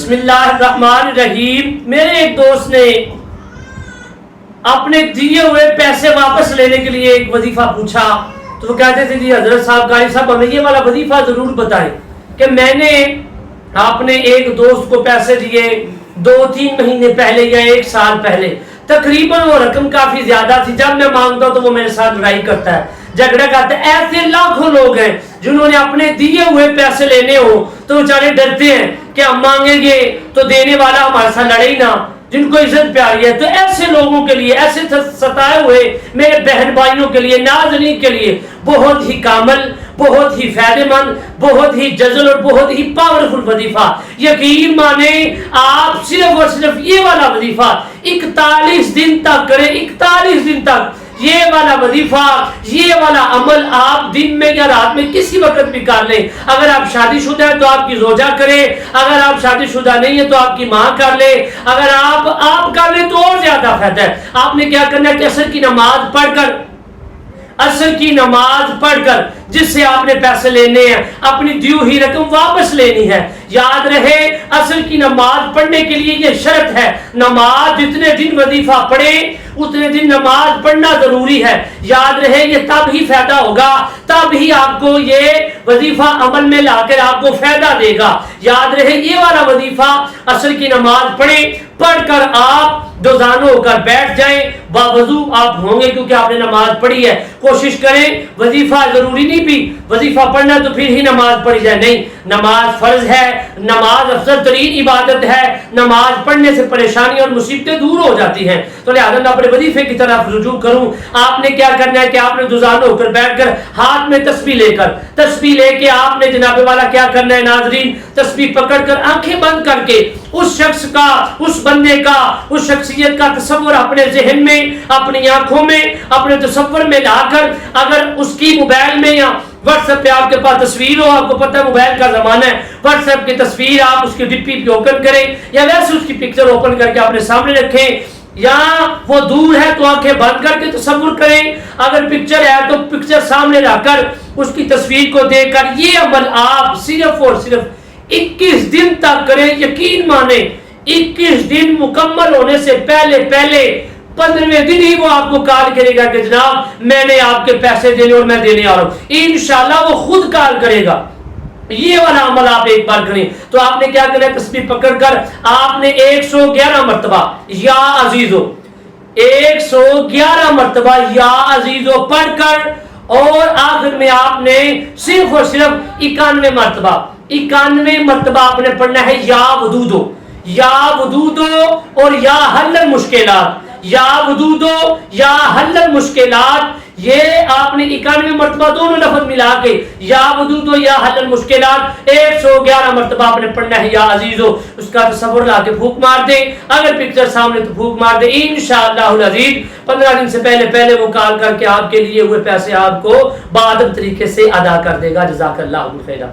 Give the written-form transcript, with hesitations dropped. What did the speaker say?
بسم اللہ الرحمن الرحیم۔ میرے ایک دوست نے اپنے دیے ہوئے پیسے واپس لینے کے لیے ایک وظیفہ پوچھا، تو وہ کہتے تھے جی حضرت صاحب، قاری صاحب، ہمیں یہ والا وظیفہ ضرور بتائیں کہ میں نے اپنے ایک دوست کو پیسے دیے 2-3 مہینے پہلے یا 1 سال پہلے، تقریباً وہ رقم کافی زیادہ تھی، جب میں مانگتا ہوں تو وہ میرے ساتھ لڑائی کرتا ہے، جھگڑا کرتا ہے۔ ایسے لاکھوں لوگ ہیں جنہوں نے اپنے دیے ہوئے پیسے لینے ہو تو بیچارے ڈرتے ہیں کہ ہم مانگیں گے تو دینے والا ہمارے ساتھ لڑے ہی نہ، جن کو عزت پیاری ہے۔ تو ایسے لوگوں کے لیے، ایسے ستائے ہوئے میرے بہن بھائیوں کے لیے، ناظرین کے لیے بہت ہی کامل، بہت ہی فائدہ مند، بہت ہی جزل اور بہت ہی پاورفل وظیفہ، یقین مانیں آپ صرف اور صرف یہ والا وظیفہ 41 دن تک کریں، 41 دن تک یہ والا وظیفہ، یہ والا عمل آپ دن میں یا رات میں کسی وقت بھی کر لیں۔ اگر آپ شادی شدہ ہیں تو آپ کی زوجہ کرے، اگر آپ شادی شدہ نہیں ہیں تو آپ کی ماں کر لے، اگر آپ کر لیں تو اور زیادہ فائدہ ہے۔ آپ نے کیا کرنا ہے کہ عصر کی نماز پڑھ کر جس سے آپ نے پیسے لینے ہیں، اپنی دی ہوئی رقم واپس لینی ہے۔ یاد رہے عصر کی نماز پڑھنے کے لیے یہ شرط ہے، نماز جتنے دن وظیفہ پڑھے اتنے دن نماز پڑھنا ضروری ہے۔ یاد رہے یہ تب ہی فائدہ ہوگا، تب ہی آپ کو یہ وظیفہ عمل میں لا کر آپ کو فائدہ دے گا۔ یاد رہے یہ والا وظیفہ عصر کی نماز پڑھ کر آپ دوزانو ہو کر بیٹھ جائیں، باوضو آپ ہوں گے کیونکہ آپ نے نماز پڑھی ہے۔ کوشش کریں، وظیفہ ضروری نہیں بھی وظیفہ پڑھنا تو پھر ہی نماز پڑھی جائے، نہیں، نماز فرض ہے، نماز افضل ترین عبادت ہے، نماز پڑھنے سے پریشانی اور مصیبتیں دور ہو جاتی ہیں۔ تو لہٰذا میں اپنے وظیفے کی طرف رجوع کروں۔ آپ نے کیا کرنا ہے کہ آپ نے دوزانو ہو کر بیٹھ کر ہاتھ میں تسبیح لے کے آپ نے جناب والا کیا کرنا ہے ناظرین، تسبیح پکڑ کر آنکھیں بند کر کے اس شخص کا، اس بندے کا، اس شخصیت کا تصور اپنے ذہن میں، اپنی آنکھوں میں، اپنے تصور میں لا کر، اگر اس کی موبائل میں یا واٹس ایپ پہ آپ کے پاس تصویر ہو، آپ کو پتہ ہے موبائل کا زمانہ ہے، واٹس ایپ کی تصویر آپ اس کی ڈی پی پہ اوپن کریں یا ویسے اس کی پکچر اوپن کر کے اپنے سامنے رکھیں، یا وہ دور ہے تو آنکھیں بند کر کے تصور کریں، اگر پکچر ہے تو پکچر سامنے رکھ کر اس کی تصویر کو دیکھ کر یہ عمل آپ صرف اور صرف 21 دن تک کریں۔ یقین مانیں 21 دن مکمل ہونے سے پہلے 15ویں دن ہی وہ آپ کو کال کرے گا کہ جناب میں نے آپ کے پیسے دینے اور میں دینے آ رہا ہوں، انشاءاللہ وہ خود کال کرے گا۔ یہ والا عمل آپ ایک بار کریں تو آپ نے کیا کرنا ہے، تسبیح پکڑ کر آپ نے 111 مرتبہ یا عزیزو، 111 مرتبہ یا عزیزو پڑھ کر، اور آخر میں آپ نے صرف اور صرف 91 مرتبہ آپ نے پڑھنا ہے یا ودودو اور یا حل المشکلات، یا ودودو یا حل المشکلات، یہ آپ نے 91 مرتبہ دونوں لفظ ملا کے یا ودودو یا حل المشکلات 111 مرتبہ آپ نے پڑھنا ہے یا عزیزو۔ اس کا تصور لا کے پھونک مار دیں، اگر پکچر سامنے تو پھونک مار دیں، انشاءاللہ العزیز 15 دن سے پہلے وہ کال کر کے آپ کے لیے ہوئے پیسے آپ کو بادب طریقے سے ادا کر دے گا۔ جزاک اللہ خیرا۔